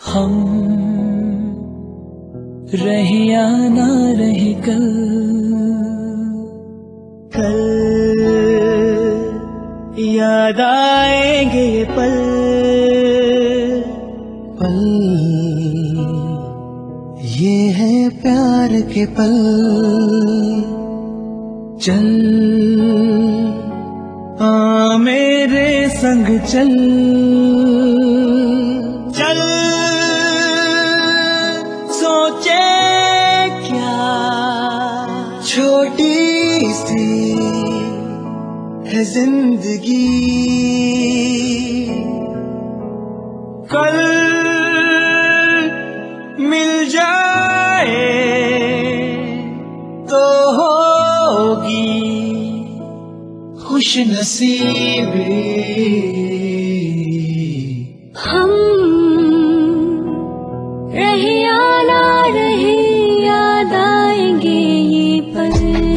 हम रहे या ना रहे कल, कल याद आएंगे ये पल, पल ये है प्यार के पल। चल आ मेरे संग चल, चल सोचे क्या छोटी सी है जिंदगी, कल मिल जाए तो होगी खुश नसीबी। हम रहे या ना रहे याद आएंगे ये पल।